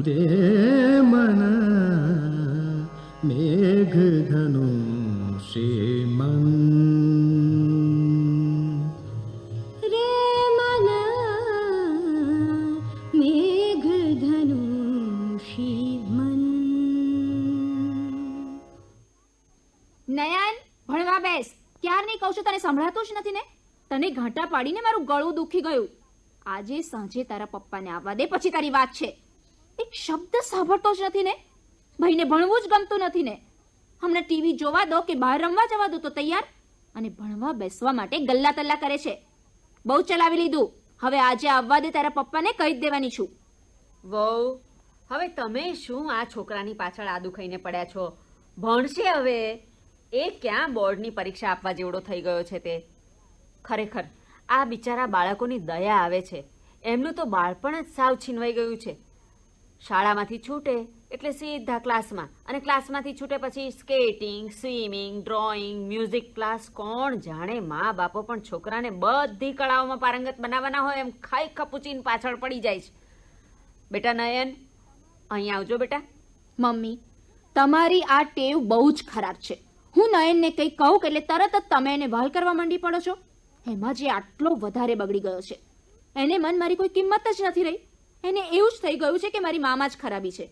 રે મન મેઘધનુષી મન, રે મન મેઘધનુષી મન. નયન, ભણવા બેસ. ક્યારની કહું છું, તને સંભળાતું જ નથી ને? તને ઘાંટા પાડીને મારું ગળું દુખી ગયું. આજે સાંજે તારા પપ્પાને આવવા દે, પછી તારી વાત છે. એક શબ્દ સાંભળતો જ નથી ને? ભાઈને ભણવું જ ગમતું નથી ને? હમણાં ટીવી જોવા દો કે બહાર રમવા જવા દો તો તૈયાર, અને ભણવા બેસવા માટે ગલ્લા તલ્લા કરે છે. બહુ ચલાવી લીધું. હવે આજે આવવા દે, તારા પપ્પાને કહી જ દેવાની છું. વહુ, હવે તમે શું આ છોકરાની પાછળ આદુ ખાઈને પડ્યા છો? ભણશે હવે. એ ક્યાં બોર્ડની પરીક્ષા આપવા જેવડો થઈ ગયો છે તે. ખરેખર આ બિચારા બાળકોની દયા આવે છે. એમનું તો બાળપણ જ સાવ છીનવાઈ ગયું છે. શાળામાંથી છૂટે એટલે સીધા ક્લાસમાં, અને ક્લાસમાંથી છૂટે પછી skating, swimming, drawing, music class. કોણ જાણે મા બાપો પણ છોકરાને બધી કળાઓમાં પારંગત બનાવવાના હોય એમ ખાઈ ખપુચીને પાછળ પડી જાય છે. બેટા નયન, અહીં આવજો બેટા. મમ્મી, તમારી આ ટેવ બહુ જ ખરાબ છે. હું નયનને કંઈ કહું કે એટલે તરત જ તમે એને વહાલ કરવા માંડી પડો છો. એમાં જે આટલો વધારે બગડી ગયો છે, એને મન મારી કોઈ કિંમત જ નથી રહી. એને એવું જ થઈ ગયું છે કે મારી મામા જ ખરાબી છે.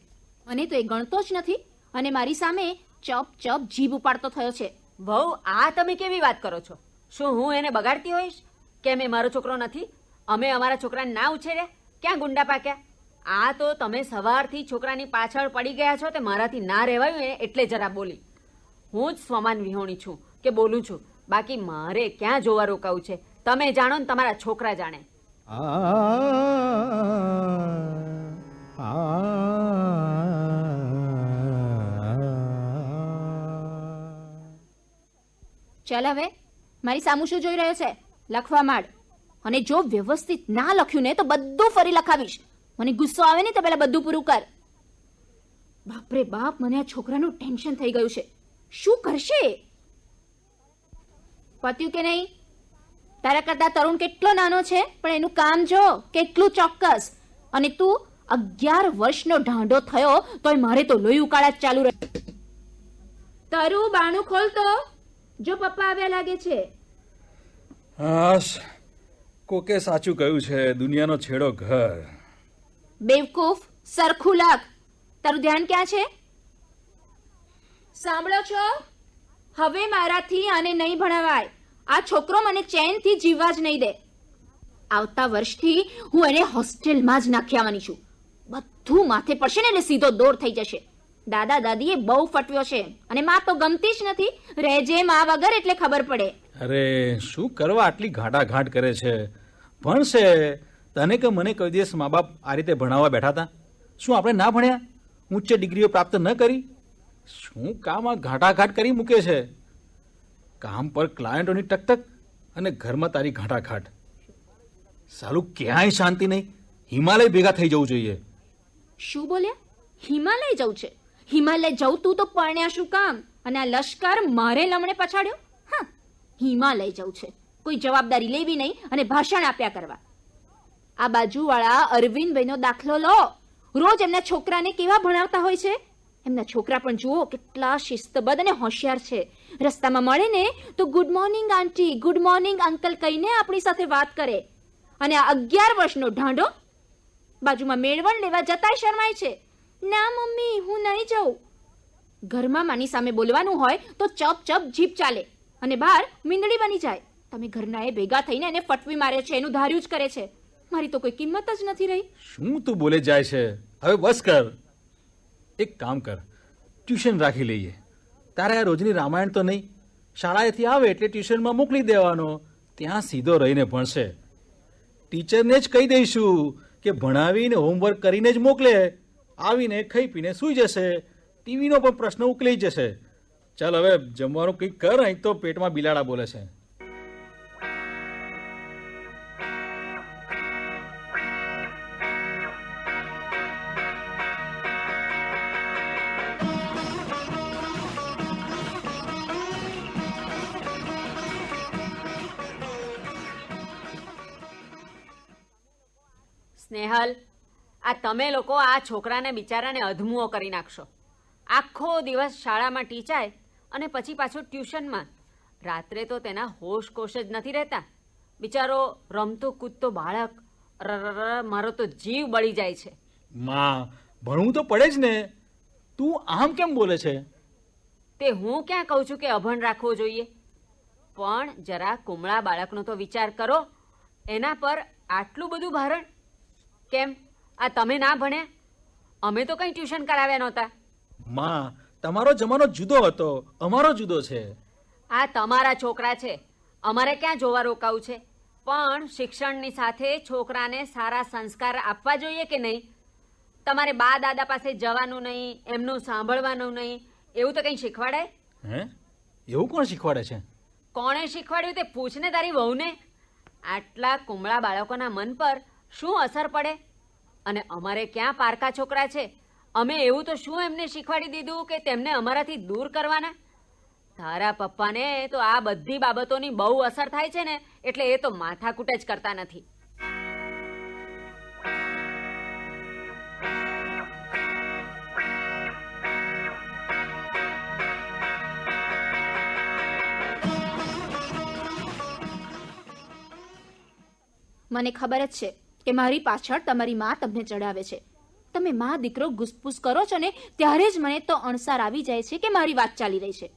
અને તો એ ગણતો જ નથી, અને મારી સામે ચપ ચપ જીભ ઉપાડતો થયો છે. વહુ, આ તમે કેવી વાત કરો છો? શું હું એને બગાડતી હોઈશ કે મેં મારો છોકરો નથી? અમે અમારા છોકરાને ના ઉછેર્યા? ક્યાં ગુંડા પાક્યા? આ તો તમે સવારથી છોકરાની પાછળ પડી ગયા છો. તે મારાથી ના રહેવાયું ને એટલે જરા બોલી. હું જ સ્વમાન વિહોણી છું કે બોલું છું, બાકી મારે ક્યાં જોવા રોકાવું છે? તમે જાણો ને તમારા છોકરા જાણે. ચાલ હવે, મારી સામું શું જોઈ રહ્યો છે? લખવા માંડ. અને જો વ્યવસ્થિત ના લખ્યું ને તો બધું ફરી લખાવીશ. મને ગુસ્સો આવે ને તો પેલા બધું પૂરું કર. બાપરે બાપ, મને આ છોકરાનું ટેન્શન થઈ ગયું છે. શું કરશે? પત્યું કે નહીં? તારા કરતા તરુણ કેટલો નાનો છે, પણ એનું કામ જો કેટલું ચોક્કસ. અને તું 11 વર્ષનો ઢાંઢો થયો તોય મારે તો લોહી ઉકાળા જ ચાલુ રહે. તરુ, બાણું ખોલતો. જો પપ્પા આવ્યા લાગે છે. હાશ, કોકે સાચું કહ્યું છે, દુનિયાનો છેડો ઘર. બેવકૂફ, સરખું લાગ. તારું ધ્યાન ક્યાં છે? સાંભળો છો? હવે મારાથી આને નહીં ભણાવાય. આ છોકરો મને ચેનથી જીવવા જ નહીં દે. આવતા વર્ષથી હું એને હોસ્ટેલમાં જ નાખી આવવાની છું. બધું માથે પડશે ને એટલે સીધો દોર થઈ જશે. દાદા દાદીએ બહુ ફટવ્યો છે, અને માં તો ગમતી જ નથી. રહેજે માં વગર એટલે ખબર પડે. અરે શું કરવા આટલી ઘાટાઘાટ કરે છે? ભણશે. તને કે મને કોઈ દિવસ મા બાપ આ રીતે ભણાવવા બેઠા હતા? શું આપણે ના ભણ્યા? ઉચ્ચ ડિગ્રીઓ પ્રાપ્ત ન કરી? શું કામ આ ઘાટાઘાટ કરી મૂકે છે? કામ પર ક્લાયન્ટોની ટકટક અને ઘરમાં તારી ઘાટાઘાટ. સાલું ક્યાંય શાંતિ નહીં. હિમાલય ભેગા થઈ જવું જોઈએ. શું બોલ્યા? હિમાલય જવું છે? હિમાલય જવું તું તો પરણ્યા શું કામ? અને આ લશ્કર મારે લમણે પછાડ્યો? હા, હિમાલય જવું છે. કોઈ જવાબદારી લેવી નહીં અને ભાષણ આપ્યા કરવા. આ બાજુવાળા અરવિંદભાઈનો દાખલો લો. રોજ એમના છોકરાને કેવા ભણાવતા હોય છે. એમના છોકરા પણ જુઓ કેટલા શિસ્તબદ્ધ અને હોશિયાર છે. રસ્તામાં મળે ને તો ગુડ મોર્નિંગ આંટી, ગુડ મોર્નિંગ અંકલ કહીને આપણી સાથે વાત કરે. અને આ 11 વર્ષનો ઢાંઢો બાજુમાં મેળવણ લેવા જતાય શરમાય છે. ના મમ્મી, હું નહીં જાઉં. ઘરમાં માની સામે બોલવાનું હોય તો ચપ ચપ જીભ ચાલે, અને બહાર મીંદડી બની જાય. તમે ઘરના એ ભેગા થઈને એને ફટવી મારે છે, એનું ધાર્યું જ કરે છે. મારી તો કોઈ કિંમત જ નથી રહી. શું તું બોલે જાય છે? હવે બસ કર. એક કામ કર, ટ્યુશન રાખી લઈએ. તારે આ રોજની રામાયણ તો નહીં. શાળાએથી આવે એટલે ટ્યુશનમાં મોકલી દેવાનો. ત્યાં સીધો રહીને ભણશે. ટીચરને જ કહી દઈશું કે ભણાવીને હોમવર્ક કરીને જ મોકલે. આવીને ખાઈ પીને સૂઈ જશે. ટીવીનો પણ પ્રશ્ન ઉકલી જશે. ચાલ હવે જમવાનું કંઈક કર, અહીં તો પેટમાં બિલાડા બોલે છે. સ્નેહલ, આ તમે લોકો આ છોકરાને બિચારાને અધમુઓ કરી નાખશો. આખો દિવસ શાળામાં ટીચાય અને પછી પાછું ટ્યુશનમાં. રાત્રે તો તેના હોશ કોશ જ નથી રહેતા. બિચારો રમતો કૂદતો બાળક. મારો તો જીવ બળી જાય છે. માં, ભણવું તો પડે જ ને. તું આમ કેમ બોલે છે? તે હું ક્યાં કહું છું કે અભણ રાખવો જોઈએ, પણ જરા કુમળા બાળકનો તો વિચાર કરો. એના પર આટલું બધું ભારણ કેમ? આ તમે ના ભણ્યા? અમે તો કંઈ ટ્યુશન કરાવ્યા નહોતા. માં, તમારો જમાનો જુદો હતો, અમારો જુદો છે. આ તમારા છોકરા છે, અમારે ક્યાં જોવા રોકાવું છે? પણ શિક્ષણની સાથે છોકરાને સારા સંસ્કાર આપવા જોઈએ કે નહીં? તમારે બા દાદા પાસે જવાનું નહીં, એમનું સાંભળવાનું નહીં, એવું તો કંઈ શીખવાડાય? હે? એવું કોણ શીખવાડે છે? કોણે શીખવાડ્યું તે પૂછને તારી વહુને. આટલા કુમળા બાળકોના મન પર શું અસર પડે? અને અમારે ક્યાં પારકા છોકરા છે? અમે એવું તો શું એમને શીખવાડી દીધું કે તેમને અમારાથી દૂર કરવાના? તારા પપ્પાને તો આ બધી બાબતોની બહુ અસર થાય છે ને, એટલે એ તો માથાકૂટ જ કરતા નથી. મને ખબર જ છે કે મારી પાછળ તમારી માં તમને ચડાવે છે. તમે માં દીકરો ગુસપુસ કરો છો ને ત્યારે જ મને તો અણસાર આવી જાય છે કે મારી વાત ચાલી રહી છે.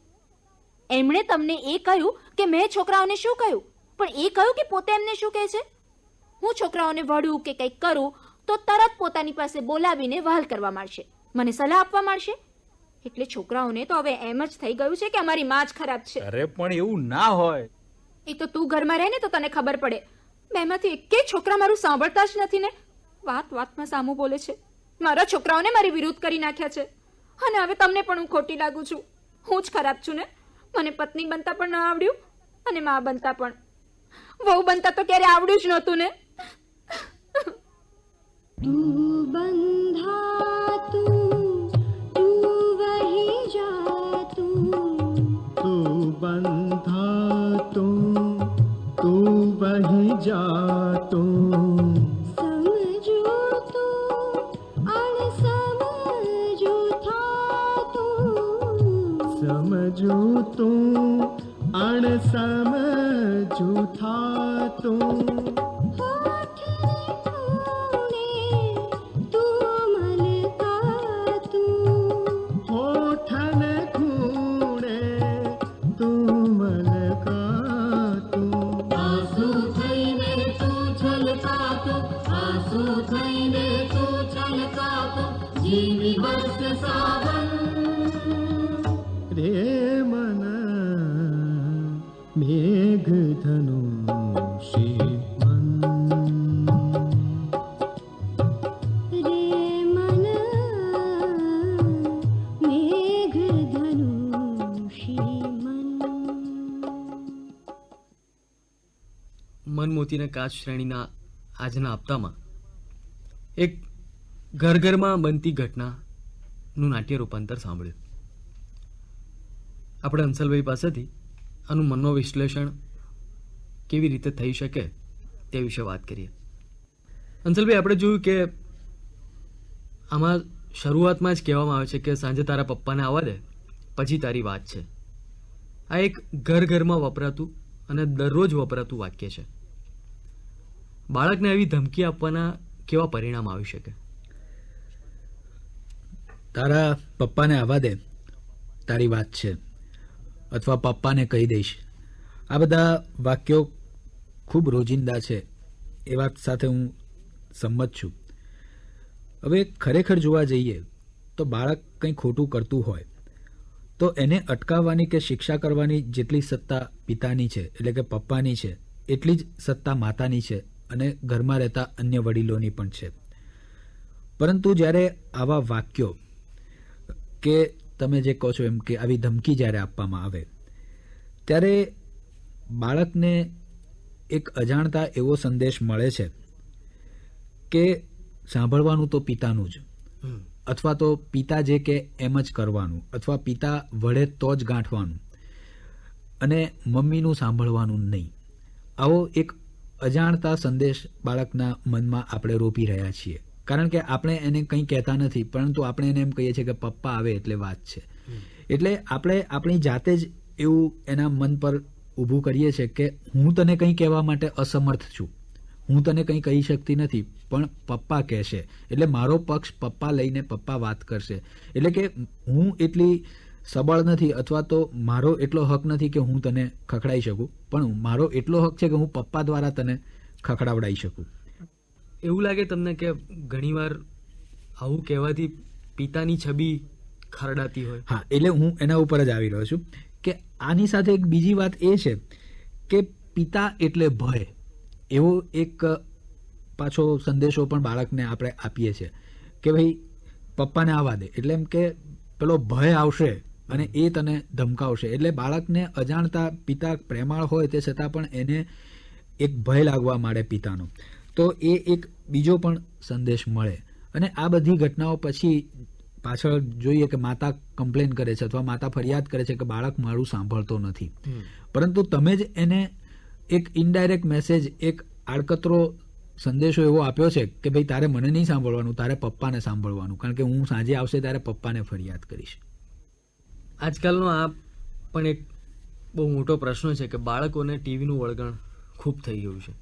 એમણે તમને એ કહ્યું કે મેં છોકરાઓને શું કહ્યું, પણ એ કહ્યું કે પોતે એમને શું કહે છે. હું છોકરાઓને વળું કે કંઈક કરું તો તરત પોતાની પાસે બોલાવીને વહાલ કરવા માંડશે, મને સલાહ આપવા માંડશે. એટલે છોકરાઓને તો હવે એમ જ થઈ ગયું છે કે અમારી માં જ ખરાબ છે. અરે પણ એવું ના હોય. એ તો તું ઘરમાં રહે ને તો તને ખબર પડે. બેમાંથી એકેય છોકરા મારું સાંભળતા જ નથી ને. વાત વાતમાં સામું બોલે છે. મારા છોકરાઓને મારી વિરુદ્ધ કરી નાખ્યા છે. અને હવે તમને પણ હું ખોટી લાગુ છું. હું જ ખરાબ છું ને. મને પત્ની બનતા પણ ન આવડ્યું અને મા બનતા પણ. વહુ બનતા તો ક્યારે આવડ્યું જ નહોતું ને. तू बंधा तू वही जा तू बंधा तू वही जा समझो तू अणसमझो था तू समझू તું अणसमझू था તું रे मन मेघधनुषी मन रे मन मेघधनुषी મનમોતીના કાચ શ્રેણીના આજના હપ્તામાં એક ઘર ઘરમાં બનતી ઘટનાનું નાટ્ય રૂપાંતર સાંભળ્યું. આપણે અંસલભાઈ પાસેથી આનું મનોવિશ્લેષણ કેવી રીતે થઈ શકે તે વિશે વાત કરીએ. અંસલભાઈ, આપણે જોયું કે આમાં શરૂઆતમાં જ કહેવામાં આવે છે કે સાંજે તારા પપ્પાને આવવા દે પછી તારી વાત છે. આ એક ઘર ઘરમાં વપરાતું અને દરરોજ વપરાતું વાક્ય છે. બાળકને આવી ધમકી આપવાના કેવા પરિણામ આવી શકે? તારા પપ્પાને આવવા દે, તારી વાત છે, અથવા પપ્પાને કહી દઈશ, આ બધા વાક્યો ખૂબ રોજિંદા છે, એ વાત સાથે હું સંમત છું. હવે ખરેખર જોવા જઈએ તો બાળક કંઈ ખોટું કરતું હોય તો એને અટકાવવાની કે શિક્ષા કરવાની જેટલી સત્તા પિતાની છે, એટલે કે પપ્પાની છે, એટલી જ સત્તા માતાની છે અને ઘરમાં રહેતા અન્ય વડીલોની પણ છે. પરંતુ જ્યારે આવા વાક્યો કે તમે જે કહો છો એમ કે આવી ધમકી જ્યારે આપવામાં આવે ત્યારે બાળકને એક અજાણતા એવો સંદેશ મળે છે કે સાંભળવાનું તો પિતાનું જ, અથવા તો પિતા જે કે એમ જ કરવાનું, અથવા પિતા વળે તો જ ગાંઠવાનું અને મમ્મીનું સાંભળવાનું નહીં. આવો એક અજાણતા સંદેશ બાળકના મનમાં આપણે રોપી રહ્યા છીએ. કારણ કે આપણે એને કંઈ કહેતા નથી, પરંતુ આપણે એને એમ કહીએ છીએ કે પપ્પા આવે એટલે વાત છે. એટલે આપણે આપણી જાતે જ એવું એના મન પર ઊભું કરીએ છીએ કે હું તને કંઈ કહેવા માટે અસમર્થ છું, હું તને કંઈ કહી શકતી નથી, પણ પપ્પા કહેશે એટલે મારો પક્ષ પપ્પા લઈને પપ્પા વાત કરશે. એટલે કે હું એટલી સબળ નથી અથવા તો મારો એટલો હક નથી કે હું તને ખખડાઈ શકું, પણ મારો એટલો હક છે કે હું પપ્પા દ્વારા તને ખખડાવડાવી શકું. એવું લાગે તમને કે ઘણીવાર આવું કહેવાથી પિતાની છબી ખરડાતી હોય? હા, એટલે હું એના ઉપર જ આવી રહ્યો છું કે આની સાથે એક બીજી વાત એ છે કે પિતા એટલે ભય, એવો એક પાછો સંદેશો પણ બાળકને આપણે આપીએ છીએ કે ભાઈ પપ્પાને આવવા દે, એટલે એમ કે પેલો ભય આવશે અને એ તને ધમકાવશે. એટલે બાળકને અજાણતા પિતા પ્રેમાળ હોય તે છતાં પણ એને એક ભય લાગવા માંડે પિતાનો, તો એ એક બીજો પણ સંદેશ મળે. અને આ બધી ઘટનાઓ પછી પાછળ જોઈએ કે માતા કમ્પ્લેન કરે છે અથવા માતા ફરિયાદ કરે છે કે બાળક મારું સાંભળતો નથી, પરંતુ તમે જ એને એક ઇનડાયરેક્ટ મેસેજ, એક આડકતરો સંદેશો એવો આપ્યો છે કે ભાઈ તારે મને નહીં સાંભળવાનું, તારે પપ્પાને સાંભળવાનું, કારણ કે હું સાંજે આવશે ત્યારે પપ્પાને ફરિયાદ કરીશ. આજકાલનો આ પણ એક બહુ મોટો પ્રશ્ન છે કે બાળકોને ટીવીનું વળગણ ખૂબ થઈ ગયું છે.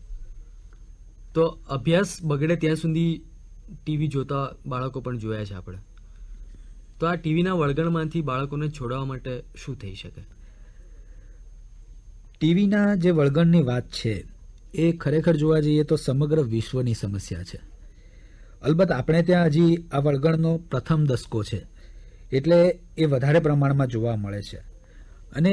તો અભ્યાસ બગડે ત્યાં સુધી ટીવી જોતા બાળકો પણ જોયા છે આપણે. તો આ ટીવીના વળગણમાંથી બાળકોને છોડાવવા માટે શું થઈ શકે? ટીવીના જે વળગણની વાત છે એ ખરેખર જોવા જઈએ તો સમગ્ર વિશ્વની સમસ્યા છે. અલબત્ત આપણે ત્યાં હજી આ વળગણનો પ્રથમ દસકો છે, એટલે એ વધારે પ્રમાણમાં જોવા મળે છે. અને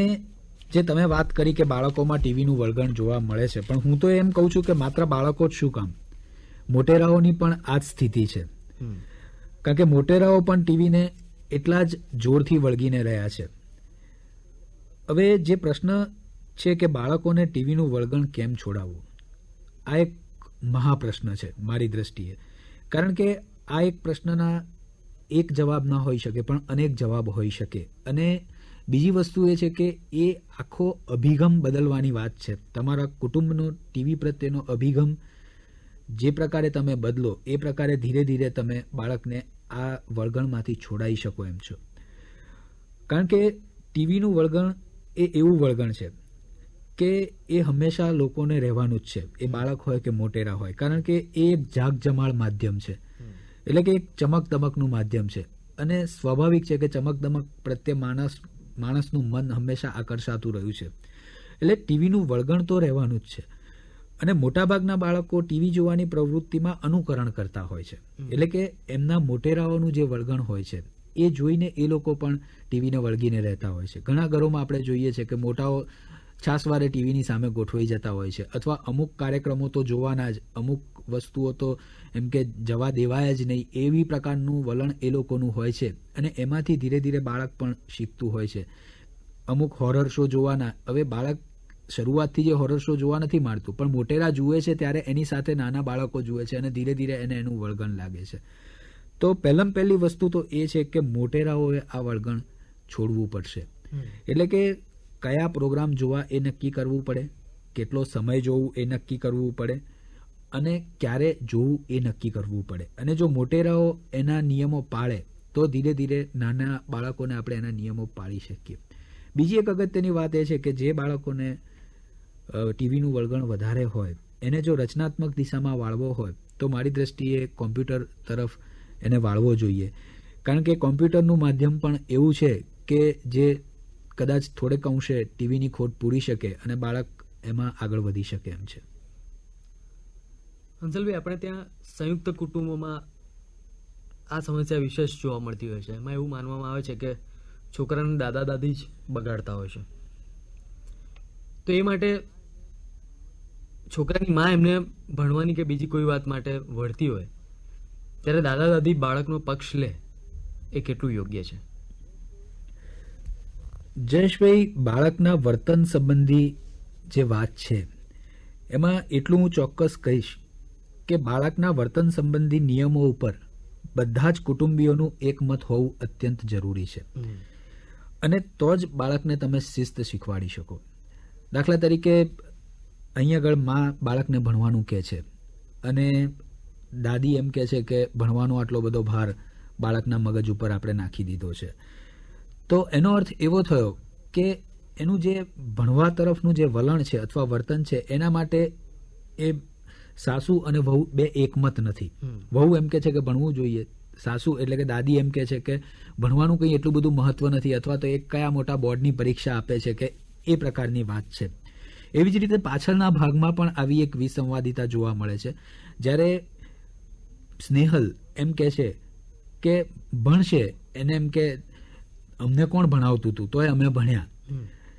જે તમે વાત કરી કે બાળકોમાં ટીવીનું વળગણ જોવા મળે છે, પણ હું તો એમ કહું છું કે માત્ર બાળકો જ શું કામ, મોટેરાઓની પણ આ જ સ્થિતિ છે. કારણ કે મોટેરાઓ પણ ટીવીને એટલા જ જોરથી વળગીને રહ્યા છે. હવે જે પ્રશ્ન છે કે બાળકોને ટીવીનું વળગણ કેમ છોડાવવું, આ એક મહાપ્રશ્ન છે મારી દ્રષ્ટિએ. કારણ કે આ એક પ્રશ્નના એક જવાબ ના હોઈ શકે, પણ અનેક જવાબ હોઈ શકે. અને બીજી વસ્તુ એ છે કે એ આખો અભિગમ બદલવાની વાત છે. તમારા કુટુંબનો ટીવી પ્રત્યેનો અભિગમ જે પ્રકારે તમે બદલો એ પ્રકારે ધીરે ધીરે તમે બાળકને આ વળગણમાંથી છોડાવી શકો એમ છો. કારણ કે ટીવીનું વળગણ એ એવું વળગણ છે કે એ હંમેશા લોકોને રહેવાનું જ છે, એ બાળક હોય કે મોટેરા હોય. કારણ કે એ એક જાગજમાળ માધ્યમ છે, એટલે કે એક ચમકદમકનું માધ્યમ છે. અને સ્વાભાવિક છે કે ચમકદમક પ્રત્યે માણસનું મન હંમેશા આકર્ષાતું રહ્યું છે, એટલે ટીવીનું વળગણ તો રહેવાનું જ છે. અને મોટાભાગના બાળકો ટીવી જોવાની પ્રવૃત્તિમાં અનુકરણ કરતા હોય છે, એટલે કે એમના મોટેરાઓનું જે વળગણ હોય છે એ જોઈને એ લોકો પણ ટીવીને વળગીને રહેતા હોય છે. ઘણા ઘરોમાં આપણે જોઈએ છે કે મોટાઓ છાસવારે ટીવીની સામે ગોઠવાઈ જતા હોય છે, અથવા અમુક કાર્યક્રમો તો જોવાના જ, અમુક વસ્તુઓ તો એમ કે જવા દેવાય જ નહીં, એવી પ્રકારનું વલણ એ લોકોનું હોય છે. અને એમાંથી ધીરે ધીરે બાળક પણ શીખતું હોય છે. અમુક હોરર શો જોવાના, હવે બાળક શરૂઆતથી જે હોરર શો જોવા નથી માંડતું, પણ મોટેરા જુએ છે ત્યારે એની સાથે નાના બાળકો જુએ છે અને ધીરે ધીરે એને એનું વળગણ લાગે છે. તો પહેલી વસ્તુ તો એ છે કે મોટેરાઓએ આ વળગણ છોડવું પડશે. એટલે કે કયા પ્રોગ્રામ જોવા એ નક્કી કરવું પડે, કેટલો સમય જોવું એ નક્કી કરવું પડે, અને ક્યારે જોવું એ નક્કી કરવું પડે. અને જો મોટેરાઓ એના નિયમો પાળે તો ધીરે ધીરે નાના બાળકોને આપણે એના નિયમો પાળી શકીએ. બીજી એક અગત્યની વાત એ છે કે જે બાળકોને ટીવીનું વળગણ વધારે હોય એને જો રચનાત્મક દિશામાં વાળવો હોય તો મારી દ્રષ્ટિએ કોમ્પ્યુટર તરફ એને વાળવો જોઈએ. કારણ કે કોમ્પ્યુટરનું માધ્યમ પણ એવું છે કે જે કદાચ થોડેક અંશે ટીવીની ખોટ પૂરી શકે અને બાળક એમાં આગળ વધી શકે એમ છે. હંસલભાઈ, આપણે ત્યાં સંયુક્ત કુટુંબોમાં આ સમસ્યા વિશેષ જોવા મળતી હોય છે. એમાં એવું માનવામાં આવે છે કે છોકરાને દાદા દાદી જ બગાડતા હોય છે. તો એ માટે છોકરાની માં એમને ભણવાની કે બીજી કોઈ વાત માટે વળતી હોય ત્યારે દાદા દાદી બાળકનો પક્ષ લે એ કેટલું યોગ્ય છે? જયેશભાઈ, બાળકના વર્તન સંબંધી જે વાત છે એમાં એટલું હું ચોક્કસ કહીશ કે બાળકના વર્તન સંબંધી નિયમો ઉપર બધા જ કુટુંબીઓનું એકમત હોવું અત્યંત જરૂરી છે. અને તો જ બાળકને તમે શિસ્ત શીખવાડી શકો. દાખલા તરીકે અહીં આગળ માં બાળકને ભણવાનું કહે છે અને દાદી એમ કહે છે કે ભણવાનો આટલો બધો ભાર બાળકના મગજ ઉપર આપણે નાખી દીધો છે, તો એનો અર્થ એવો થયો કે એનું જે ભણવા તરફનું જે વલણ છે અથવા વર્તન છે એના માટે એ સાસુ અને વહુ બે એકમત નથી. વહુ એમ કે છે કે ભણવું જોઈએ, સાસુ એટલે કે દાદી એમ કે છે કે ભણવાનું કંઈ એટલું બધું મહત્વ નથી, અથવા તો એક કયા મોટા બોર્ડની પરીક્ષા આપે છે કે એ પ્રકારની વાત છે. એવી જ રીતે પાછળના ભાગમાં પણ આવી એક વિસંવાદિતા જોવા મળે છે. જ્યારે સ્નેહલ એમ કે છે કે ભણશે, એને એમ કે અમને કોણ ભણાવતું હતું તોય અમે ભણ્યા,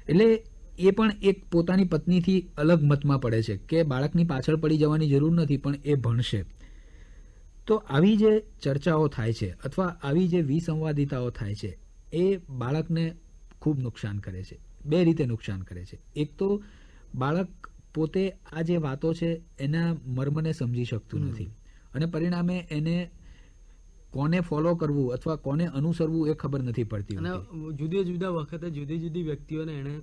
એટલે એ પણ એક પોતાની પત્નીથી અલગ મતમાં પડે છે કે બાળકની પાછળ પડી જવાની જરૂર નથી પણ એ ભણશે. તો આવી જે ચર્ચાઓ થાય છે અથવા આવી જે વિસંવાદિતાઓ થાય છે એ બાળકને ખૂબ નુકસાન કરે છે. બે રીતે નુકસાન કરે છે. એક તો બાળક પોતે આ જે વાતો છે એના મર્મને સમજી શકતું નથી અને પરિણામે એને કોને ફોલો કરવું અથવા કોને અનુસરવું એ ખબર નથી પડતી અને હોતી. જુદા જુદા વખતે જુદી જુદી વ્યક્તિઓને એને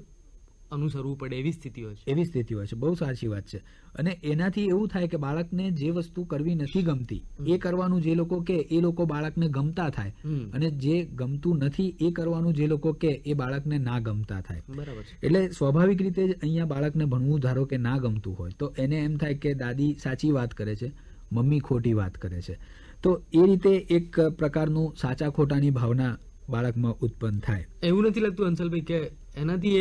અનુસરવું પડે એવી સ્થિતિ હોય છે. એવી સ્થિતિ હોય છે. બહુ સાચી વાત છે. અને એનાથી એવું થાય કે બાળકને જે વસ્તુ કરવી નથી ગમતી એ કરવાનું જે લોકો કે એ લોકો બાળકને ગમતા થાય, અને જે ગમતું નથી એ કરવાનું જે લોકો કે એ બાળકને ના ગમતા થાય. બરાબર છે. એટલે સ્વાભાવિક રીતે જ અહીંયા બાળકને ભણવું ધારો કે ના ગમતું હોય તો એને એમ થાય કે દાદી સાચી વાત કરે છે, મમ્મી ખોટી વાત કરે છે. તો એ રીતે એક પ્રકારનું સાચા ખોટાની ભાવના બાળકમાં ઉત્પન્ન થાય. એવું નથી લાગતું અંશલભાઈ કે એનાથી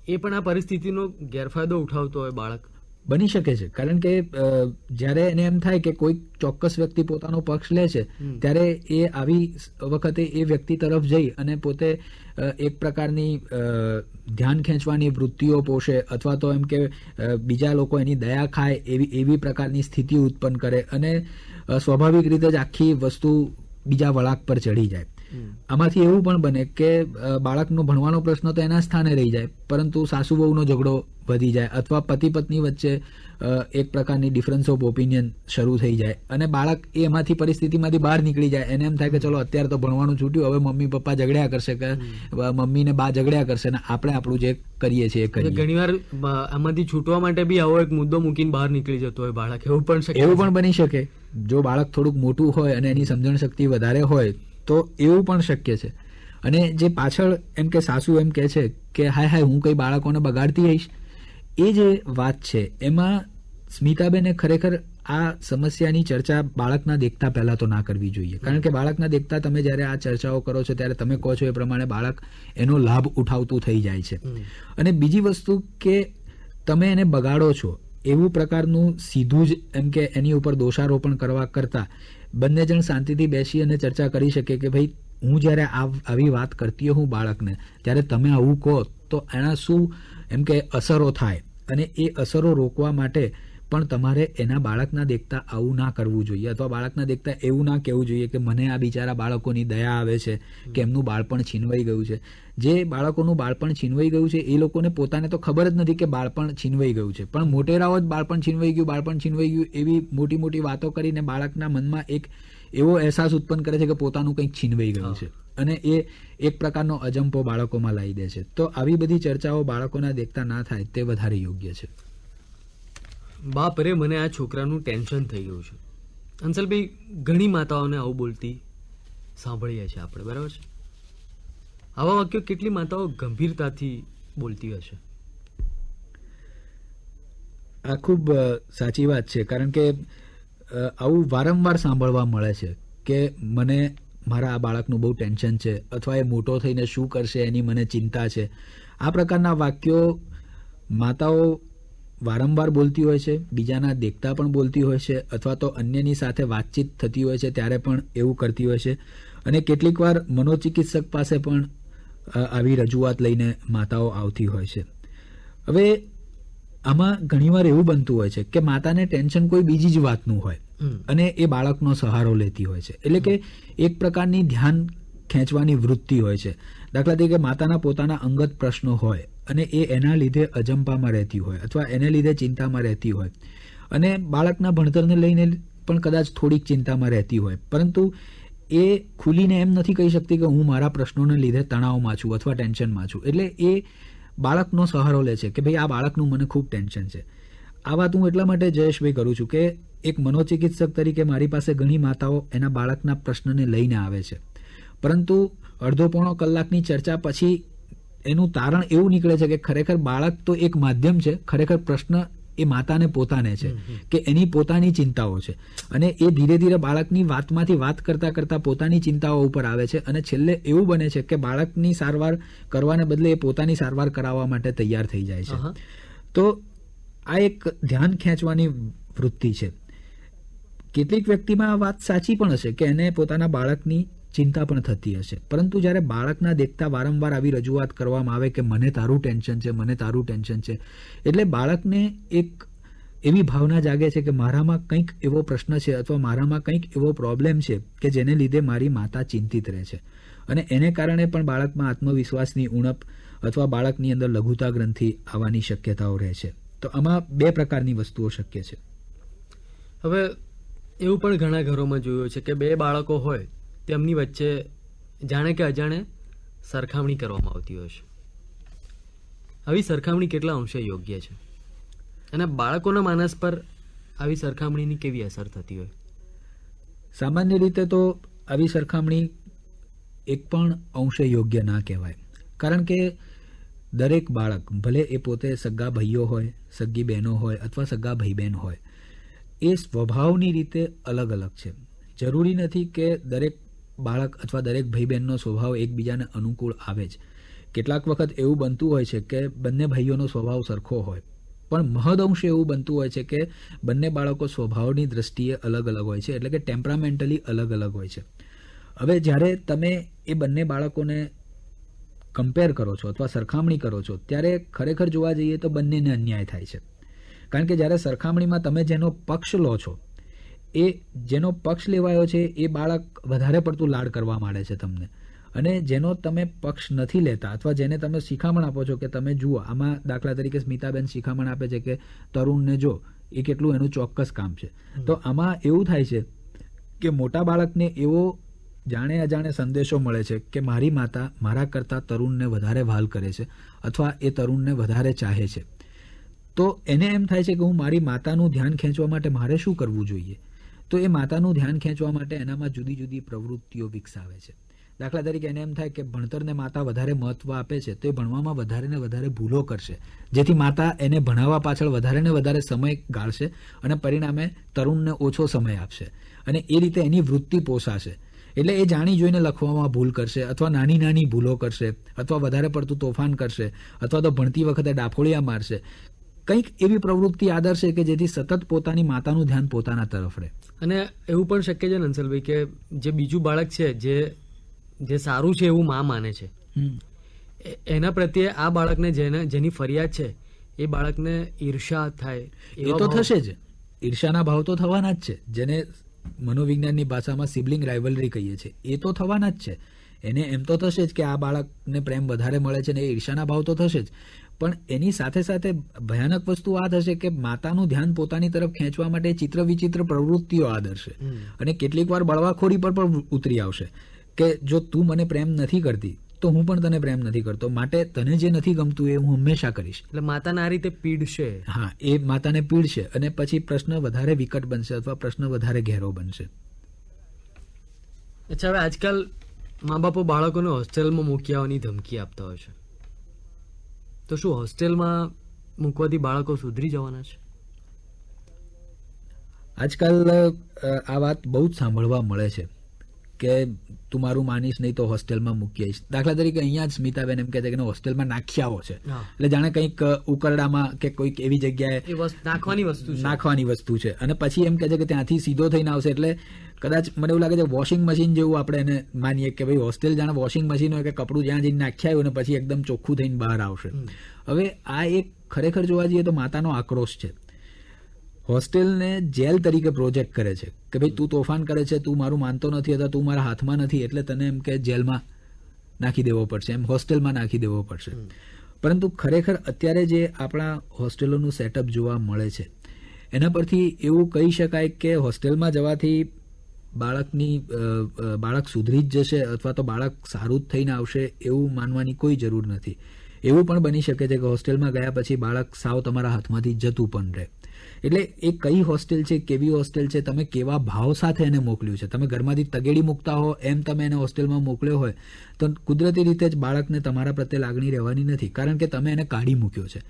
એ પણ આ પરિસ્થિતિનો ગેરફાયદો ઉઠાવતો હોય બાળક? બની શકે છે, કારણ કે જ્યારે એને એમ થાય કે કોઈ ચોક્કસ વ્યક્તિ પોતાનો પક્ષ લે છે ત્યારે એ આવી વખતે એ વ્યક્તિ તરફ જઈ અને પોતે એક પ્રકારની ધ્યાન ખેંચવાની વૃત્તિઓ પોષે અથવા તો એમ કે બીજા લોકો એની દયા ખાય એવી પ્રકારની સ્થિતિ ઉત્પન્ન કરે અને સ્વાભાવિક રીતે જ આખી વસ્તુ બીજા વળાંક પર ચડી જાય. આમાંથી એવું પણ બને કે બાળકનો ભણવાનો પ્રશ્ન તો એના સ્થાને રહી જાય, પરંતુ સાસુ વહુનો ઝઘડો વધી જાય અથવા પતિ પત્ની વચ્ચે એક પ્રકારની ડિફરન્સ ઓફ ઓપિનિયન શરૂ થઈ જાય અને બાળક એમાંથી પરિસ્થિતિમાંથી બહાર નીકળી જાય. એને એમ થાય કે ચલો અત્યારે તો ભણવાનું છૂટ્યું, હવે મમ્મી પપ્પા ઝઘડ્યા કરશે કે મમ્મી ને બા ઝઘડ્યા કરશે ને આપણે આપણું જે કરીએ છીએ એ કરીએ. ઘણીવાર આમાંથી છૂટવા માટે બી આવો એક મુદ્દો મૂકીને બહાર નીકળી જતો હોય બાળક. એવું પણ બની શકે. જો બાળક થોડુંક મોટું હોય અને એની સમજણ શક્તિ વધારે હોય તો એવું પણ શક્ય છે. અને જે પાછળ એમ કે સાસુ એમ કે છે કે હાય હું કઈ બાળકોને બગાડતી રહીશ, એ જે વાત છે એમાં સ્મિતાબેને ખરેખર આ સમસ્યાની ચર્ચા બાળકના દેખતા પહેલા તો ના કરવી જોઈએ. કારણ કે બાળકના દેખતા તમે જ્યારે આ ચર્ચાઓ કરો છો ત્યારે તમે કહો છો એ પ્રમાણે બાળક એનો લાભ ઉઠાવતું થઈ જાય છે. અને બીજી વસ્તુ કે તમે એને બગાડો છો એવું પ્રકારનું સીધું જ એમ કે એની ઉપર દોષારોપણ કરવા કરતા બંને જણ શાંતિથી બેસી અને ચર્ચા કરી શકે કે ભાઈ હું જ્યારે આવી વાત કરતી હું બાળકને ત્યારે તમે આવું કહો તો એના શું એમ કે અસરો થાય, અને એ અસરો રોકવા માટે પણ તમારે એના બાળકના દેખતા આવું ના કરવું જોઈએ અથવા બાળકના દેખતા એવું ના કહેવું જોઈએ કે મને આ બિચારા બાળકોની દયા આવે છે કે એમનું બાળપણ છીનવાઈ ગયું છે. જે બાળકોનું બાળપણ છીનવાઈ ગયું છે એ લોકોને પોતાને તો ખબર જ નથી કે બાળપણ છીનવાઈ ગયું છે, પણ મોટેરાઓ જ બાળપણ છીનવાઈ ગયું એવી મોટી મોટી વાતો કરીને બાળકના મનમાં એક એવો અહેસાસ ઉત્પન્ન કરે છે કે પોતાનું કંઈક છીનવાઈ ગયું છે અને એ એક પ્રકારનો અજંપો બાળકોમાં લાવી દે છે. તો આવી બધી ચર્ચાઓ બાળકોના દેખતા ના થાય તે વધારે યોગ્ય છે. બાપ રે, મને આ છોકરાનું ટેન્શન થઈ ગયું છે. અંશલભાઈ, ઘણી માતાઓને આવું બોલતી સાંભળીએ છીએ આપણે, બરાબર છે? આવા વાક્યો કેટલી માતાઓ ગંભીરતાથી બોલતી હશે? આ ખૂબ સાચી વાત છે, કારણ કે આવું વારંવાર સાંભળવા મળે છે કે મને મારા આ બાળકનું બહુ ટેન્શન છે અથવા એ મોટો થઈને શું કરશે એની મને ચિંતા છે. આ પ્રકારના વાક્યો માતાઓ વારંવાર બોલતી હોય છે, બીજાના દેખતા પણ બોલતી હોય છે અથવા તો અન્યની સાથે વાતચીત થતી હોય છે ત્યારે પણ એવું કરતી હોય છે. અને કેટલીક વાર મનોચિકિત્સક પાસે પણ આવી રજૂઆત લઈને માતાઓ આવતી હોય છે. હવે આમાં ઘણીવાર એવું બનતું હોય છે કે માતાને ટેન્શન કોઈ બીજી જ વાતનું હોય અને એ બાળકનો સહારો લેતી હોય છે. એટલે કે એક પ્રકારની ધ્યાન ખેંચવાની વૃત્તિ હોય છે. દાખલા તરીકે માતાના પોતાના અંગત પ્રશ્નો હોય અને એ એના લીધે અજંપામાં રહેતી હોય અથવા એને લીધે ચિંતામાં રહેતી હોય અને બાળકના ભણતરને લઈને પણ કદાચ થોડીક ચિંતામાં રહેતી હોય, પરંતુ એ ખુલીને એમ નથી કહી શકતી કે હું મારા પ્રશ્નોને લીધે તણાવમાં છું અથવા ટેન્શનમાં છું. એટલે એ બાળકનો સહારો લે છે કે ભાઈ આ બાળકનું મને ખૂબ ટેન્શન છે. આ વાત હું એટલા માટે જયેશભાઈ કરું છું કે એક મનોચિકિત્સક તરીકે મારી પાસે ઘણી માતાઓ એના બાળકના પ્રશ્નને લઈને આવે છે, પરંતુ અડધો પોણો કલાકની ચર્ચા પછી એનું તારણ એવું નીકળે છે કે ખરેખર બાળક તો એક માધ્યમ છે, ખરેખર પ્રશ્ન એ માતાને પોતાને છે કે એની પોતાની ચિંતાઓ છે, અને એ ધીરે ધીરે બાળકની વાતમાંથી વાત કરતા કરતા પોતાની ચિંતાઓ ઉપર આવે છે, અને છેલ્લે એવું બને છે કે બાળકની સારવાર કરવાને બદલે એ પોતાની સારવાર કરાવવા માટે તૈયાર થઈ જાય છે. તો આ એક ધ્યાન ખેંચવાની વૃત્તિ છે. કેટલીક વ્યક્તિમાં આ વાત સાચી પણ હશે કે એને પોતાના બાળકની ચિંતા પણ થતી હશે, પરંતુ જ્યારે બાળકના દેખતા વારંવાર આવી રજૂઆત કરવામાં આવે કે મને તારું ટેન્શન છે, મને તારું ટેન્શન છે, એટલે બાળકને એક એવી ભાવના જાગે છે કે મારામાં કંઈક એવો પ્રશ્ન છે અથવા મારામાં કંઈક એવો પ્રોબ્લેમ છે કે જેને લીધે મારી માતા ચિંતિત રહે છે, અને એને કારણે પણ બાળકમાં આત્મવિશ્વાસની ઉણપ અથવા બાળકની અંદર લઘુતા ગ્રંથિ આવવાની શક્યતાઓ રહે છે. તો આમાં બે પ્રકારની વસ્તુઓ શક્ય છે. હવે એવું પણ ઘણા ઘરોમાં જોયું છે કે બે બાળકો હોય તેમની વચ્ચે જાણે કે અજાણે સરખામણી કરવામાં આવતી હોય છે. આવી સરખામણી કેટલા અંશે યોગ્ય છે, અને બાળકોના માનસ પર આવી સરખામણીની કેવી અસર થતી હોય? સામાન્ય રીતે તો આવી સરખામણી એક પણ અંશે યોગ્ય ના કહેવાય, કારણ કે દરેક બાળક, ભલે એ પોતે સગા ભાઈઓ હોય, સગી બહેનો હોય અથવા સગા ભાઈ બહેન હોય, એ સ્વભાવની રીતે અલગ અલગ છે. જરૂરી નથી કે દરેક બાળક અથવા દરેક ભાઈ બહેનનો સ્વભાવ એકબીજાને અનુકૂળ આવે જ. કેટલાક વખત એવું બનતું હોય છે કે બંને ભાઈઓનો સ્વભાવ સરખો હોય, પણ મહદઅંશે એવું બનતું હોય છે કે બંને બાળકો સ્વભાવની દ્રષ્ટિએ અલગ અલગ હોય છે, એટલે કે ટેમ્પરામેન્ટલી અલગ અલગ હોય છે. હવે જ્યારે તમે એ બંને બાળકોને કમ્પેર કરો છો અથવા સરખામણી કરો છો, ત્યારે ખરેખર જોવા જઈએ તો બંનેને અન્યાય થાય છે, કારણ કે જ્યારે સરખામણીમાં તમે જેનો પક્ષ લો છો, એ જેનો પક્ષ લેવાયો છે એ બાળક વધારે પડતું લાડ કરવા માંડે છે તમને, અને જેનો તમે પક્ષ નથી લેતા અથવા જેને તમે શિખામણ આપો છો કે તમે જુઓ આમાં, દાખલા તરીકે સ્મિતાબેન શિખામણ આપે છે કે તરુણને જો એ કેટલું એનું ચોક્કસ કામ છે, તો આમાં એવું થાય છે કે મોટા બાળકને એવો જાણે અજાણે સંદેશો મળે છે કે મારી માતા મારા કરતાં તરુણને વધારે વહાલ કરે છે અથવા એ તરુણને વધારે ચાહે છે. તો એને એમ થાય છે કે હું મારી માતાનું ધ્યાન ખેંચવા માટે મારે શું કરવું જોઈએ? તો એ માતાનું ધ્યાન ખેંચવા માટે એનામાં જુદી જુદી પ્રવૃત્તિઓ વિકસાવે છે. દાખલા તરીકે એને એમ થાય કે ભણતરને માતા વધારે મહત્વ આપે છે, તો એ ભણવામાં વધારે ને વધારે ભૂલો કરશે, જેથી માતા એને ભણાવવા પાછળ વધારે ને વધારે સમય ગાળશે અને પરિણામે તરુણને ઓછો સમય આપશે, અને એ રીતે એની વૃત્તિ પોષાશે. એટલે એ જાણી જોઈને લખવામાં ભૂલ કરશે અથવા નાની નાની ભૂલો કરશે અથવા વધારે પડતું તોફાન કરશે અથવા તો ભણતી વખતે ડાફોળિયા મારશે. કંઈક એવી પ્રવૃત્તિ આદર્શે કે જેથી સતત પોતાની માતાનું ધ્યાન પોતાના તરફ રહે. અને એવું પણ શક્ય છે નંસલભાઈ કે જે બીજું બાળક છે જે સારું છે એવું માં માને છે, એના પ્રત્યે આ બાળકને જેની ફરિયાદ છે એ બાળકને ઈર્ષા થાય. એ તો થશે જ, ઈર્ષાના ભાવ તો થવાના જ છે, જેને મનોવિજ્ઞાનની ભાષામાં સિબલિંગ રાઇવલરી કહીએ છીએ, એ તો થવાના જ છે. એને એમ તો થશે જ કે આ બાળકને પ્રેમ વધારે મળે છે ને એ ઈર્ષાના ભાવ તો થશે જ, પણ એની સાથે સાથે ભયાનક વસ્તુ આ થશે કે માતાનું ધ્યાન પોતાની તરફ ખેંચવા માટે ચિત્ર વિચિત્ર પ્રવૃત્તિઓ આદરશે, અને કેટલીક વાર બળવાખોરી પર પણ ઉતરી આવશે કે જો તું મને પ્રેમ નથી કરતી તો હું પણ તને પ્રેમ નથી કરતો, માટે તને જે નથી ગમતું એ હું હંમેશા કરીશ. એટલે માતાને આ રીતે પીડશે. હા, એ માતાને પીડશે અને પછી પ્રશ્ન વધારે વિકટ બનશે અથવા પ્રશ્ન વધારે ઘેરો બનશે. અચ્છા, હવે આજકાલ મા બાપો બાળકોને હોસ્ટેલમાં મૂકી આવવાની ધમકી આપતા હોય છે, તો શું હોસ્ટેલમાં મૂકવાથી બાળકો સુધરી જવાના છે? આજકાલ આ વાત બહુ જ સાંભળવા મળે છે કે તું મારું માનીશ નહીં તો હોસ્ટેલમાં મૂકી આવીશ. દાખલા તરીકે અહીંયા જ સ્મિતાબેન એમ કહે છે કે હોસ્ટેલમાં નાખી આવો છે, એટલે જાણે કંઈક ઉકરડામાં કે કોઈક એવી જગ્યાએ નાખવાની વસ્તુ છે, અને પછી એમ કહે છે કે ત્યાંથી સીધો થઈને આવશે. એટલે કદાચ મને એવું લાગે છે વોશિંગ મશીન જેવું આપણે એને માનીએ કે ભાઈ હોસ્ટેલ જાણે વોશિંગ મશીન હોય કે કપડું જ્યાં જઈને નાખી આવ્યું ને પછી એકદમ ચોખ્ખું થઈને બહાર આવશે. હવે આ એક ખરેખર જોવા જઈએ તો માતાનો આક્રોશ છે. હોસ્ટેલને જેલ તરીકે પ્રોજેક્ટ કરે છે કે ભાઈ તું તોફાન કરે છે, તું મારું માનતો નથી અથવા તું મારા હાથમાં નથી, એટલે તને એમ કે જેલમાં નાખી દેવો પડશે, એમ હોસ્ટેલમાં નાખી દેવો પડશે. પરંતુ ખરેખર અત્યારે જે આપણા હોસ્ટેલોનું સેટઅપ જોવા મળે છે એના પરથી એવું કહી શકાય કે હોસ્ટેલમાં જવાથી બાળક સુધરી જ જશે અથવા તો બાળક સારું જ થઈને આવશે એવું માનવાની કોઈ જરૂર નથી. એવું પણ બની શકે છે કે હોસ્ટેલમાં ગયા પછી બાળક સાવ તમારા હાથમાંથી જતું પણ રહે. એટલે એ કઈ હોસ્ટેલ છે, કેવી હોસ્ટેલ છે, તમે કેવા ભાવ સાથે એને મોકલ્યું છે. તમે ઘરમાંથી તગેડી મૂકતા હો એમ તમે એને હોસ્ટેલમાં મોકલ્યો હોય તો કુદરતી રીતે જ બાળકને તમારા પ્રત્યે લાગણી રહેવાની નથી, કારણ કે તમે એને કાઢી મૂક્યો છે.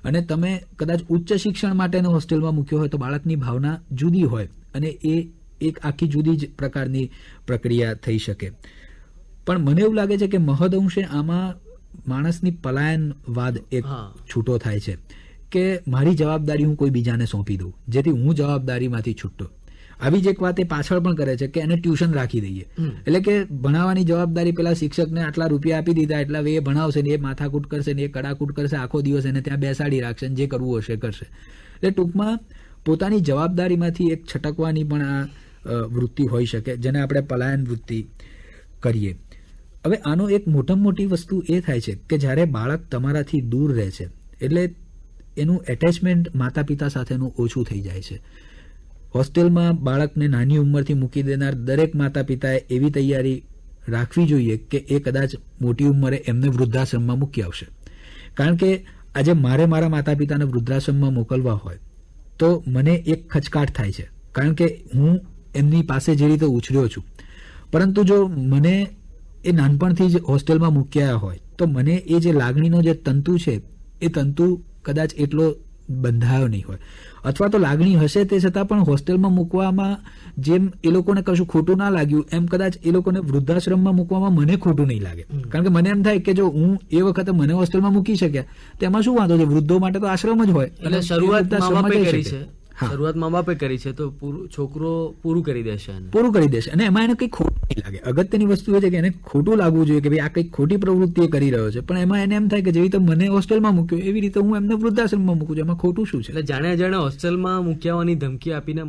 અને તમે કદાચ ઉચ્ચ શિક્ષણ માટે એને હોસ્ટેલમાં મૂક્યો હોય તો બાળકની ભાવના જુદી હોય અને એ એક આખી જુદી જ પ્રકારની પ્રક્રિયા થઈ શકે. પણ મને એવું લાગે છે કે મહદઅંશે આમાં માણસની પલાયનવાદ એક છૂટો થાય છે કે મારી જવાબદારી હું કોઈ બીજાને સોંપી દઉં જેથી હું જવાબદારીમાંથી છૂટતો. આવી જ એક વાત એ પાછળ પણ કરે છે કે એને ટ્યુશન રાખી દઈએ, એટલે કે ભણાવવાની જવાબદારી પેલા શિક્ષકને આટલા રૂપિયા આપી દીધા એટલે એ ભણાવશે ને એ માથાકૂટ કરશે ને એ કડાકૂટ કરશે, આખો દિવસ એને ત્યાં બેસાડી રાખશે ને જે કરવું હશે કરશે. એટલે ટૂંકમાં પોતાની જવાબદારીમાંથી એક છટકવાની પણ આ વૃત્તિ હોઈ શકે જેને આપણે પલાયન વૃત્તિ કરીએ. હવે આનો એક મોટામાં મોટી વસ્તુ એ થાય છે કે જ્યારે બાળક તમારાથી દૂર રહે છે એટલે એનું એટેચમેન્ટ માતા પિતા સાથેનું ઓછું થઈ જાય છે. હોસ્ટેલમાં બાળકને નાની ઉંમરથી મૂકી દેનાર દરેક માતા પિતાએ એવી તૈયારી રાખવી જોઈએ કે એ કદાચ મોટી ઉંમરે એમને વૃદ્ધાશ્રમમાં મૂકી આવશે. કારણ કે આજે મારે મારા માતા પિતાને વૃદ્ધાશ્રમમાં મોકલવા હોય તો મને એક ખચકાટ થાય છે, કારણ કે હું એમની પાસે જે રીતે ઉછર્યો છું. પરંતુ જો મને એ નાનપણથી જ હોસ્ટેલમાં મૂક્યા હોય તો મને એ જે લાગણીનો જે તંતુ છે એ તંતુ કદાચ એટલો બંધાયો નહીં હોય, અથવા તો લાગણી હશે તે છતાં પણ હોસ્ટેલમાં મૂકવામાં જેમ એ લોકોને કશું ખોટું ના લાગ્યું એમ કદાચ એ લોકોને વૃદ્ધાશ્રમમાં મૂકવામાં મને ખોટું નહીં લાગે. કારણ કે મને એમ થાય કે જો હું એ વખતે મને હોસ્ટેલમાં મૂકી શક્યા તો એમાં શું વાંધો છે, વૃદ્ધો માટે તો આશ્રમ જ હોય. એટલે શરૂઆત મા બાપે કરી છે તો છોકરો પૂરું કરી દેશે અને એમાં એને કંઈ ખોટું નહીં લાગે. અગત્યની વસ્તુ એ છે કે એને ખોટું લાગવું જોઈએ કે ભાઈ આ કંઈક ખોટી પ્રવૃત્તિ કરી રહ્યો છે, પણ એમાં એને એમ થાય કે જેવી રીતે મને હોસ્ટેલમાં મૂક્યો એવી રીતે હું એમને વૃદ્ધાશ્રમમાં મૂકું છું, એમાં ખોટું શું છે. એટલે જાણે હોસ્ટેલમાં મૂક્યાવાની ધમકી આપીને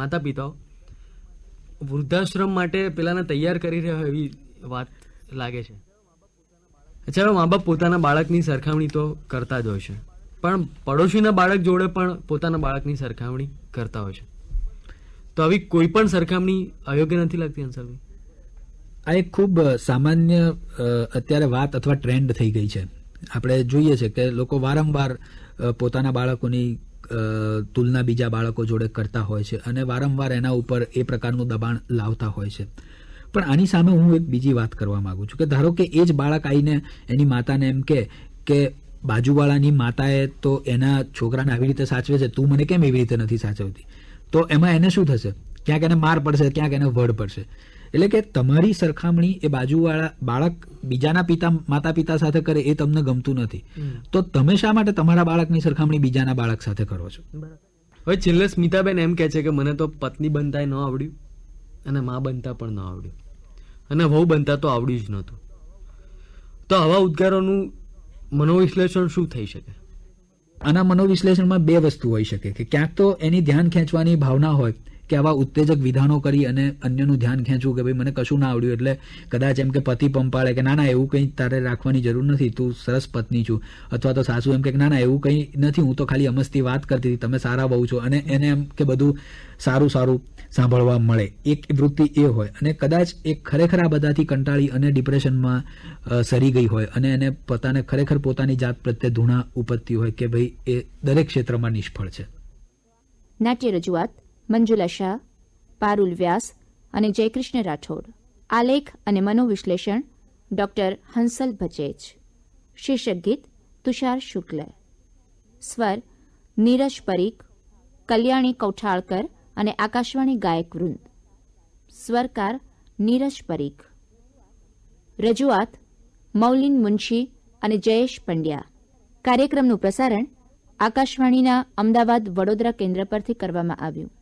માતા પિતાઓ વૃદ્ધાશ્રમ માટે પેલાને તૈયાર કરી રહ્યા હોય એવી વાત લાગે છે. ચાલો, મા બાપ પોતાના બાળકની સરખામણી તો કરતા જ હોય છે, પણ પડોશીના બાળક જોડે પણ પોતાના બાળકની સરખામણી કરતા હોય છે. તો આવી કોઈ પણ સરખામણી અયોગ્ય નથી લાગતી અંસલભાઈ? આ એક ખૂબ સામાન્ય અત્યારે વાત અથવા ટ્રેન્ડ થઈ ગઈ છે. આપણે જોઈએ છે કે લોકો વારંવાર પોતાના બાળકોની તુલના બીજા બાળકો જોડે કરતા હોય છે અને વારંવાર એના ઉપર એ પ્રકારનું દબાણ લાવતા હોય છે. પણ આની સામે હું એક બીજી વાત કરવા માંગુ છું કે ધારો કે એ જ બાળક આવીને એની માતાને એમ કે બાજુવાળાની માતાએ તો એના છોકરાને આવી રીતે સાચવે છે, તું મને કેમ એવી રીતે નથી સાચવતી? તો એમાં એને શું થશે? ક્યાંક એને માર પડશે, ક્યાંક એને વડ પડશે. એટલે કે તમારી સરખામણી એ બાજુવાળા બાળક બીજાના માતા પિતા સાથે કરે એ તમને ગમતું નથી, તો તમે શા માટે તમારા બાળકની સરખામણી બીજાના બાળક સાથે કરો છો? હવે છેલ્લે સ્મિતાબેન એમ કહે છે કે મને તો પત્ની બનતા ન આવડ્યું અને મા બનતા પણ ન આવડ્યું અને વહુ બનતા તો આવડ્યું જ નહોતું. તો આવા ઉદ્ગારોનું મનોવિશ્લેષણ શું થઈ શકે? આના મનોવિશ્લેષણમાં બે વસ્તુ હોઈ શકે કે ક્યાંક તો એની ધ્યાન ખેંચવાની ભાવના હોય કે આવા ઉત્તેજક વિધાનો કરી અને અન્યનું ધ્યાન ખેંચવું કે ભાઈ મને કશું ના આવડ્યું એટલે કદાચ એમ કે પતિ પંપાળે કે ના ના એવું કંઈ તારે રાખવાની જરૂર નથી, તું સરસ પત્ની છું, અથવા તો સાસુ એમ કે ના ના એવું કંઈ નથી, હું તો ખાલી અમસ્તી વાત કરતી હતી, તમે સારા બહુ છો, અને એને એમ કે બધું સારું સારું સાંભળવા મળે. એક વૃત્તિ એ હોય અને કદાચ એ ખરેખર આ બધાથી કંટાળી અને ડિપ્રેશનમાં સરી ગઈ હોય અને એને પોતાને ખરેખર પોતાની જાત પ્રત્યે ધૂણા ઉપજતી હોય કે ભાઈ એ દરેક ક્ષેત્રમાં નિષ્ફળ છે. નાટ્ય રજૂઆત મંજુલા શાહ, પારુલ વ્યાસ અને જયકૃષ્ણ રાઠોડ. આલેખ અને મનોવિશ્લેષણ ડોક્ટર હંસલ ભચેજ. શીર્ષક ગીત તુષાર શુક્લ. સ્વર નીરજ પરીખ, કલ્યાણી કૌઠાળકર અને આકાશવાણી ગાયક વૃંદ. સ્વરકાર નીરજ પરીખ. રજૂઆત મૌલિન મુનશી અને જયેશ પંડ્યા. કાર્યક્રમનું પ્રસારણ આકાશવાણીના અમદાવાદ વડોદરા કેન્દ્ર પરથી કરવામાં આવ્યું.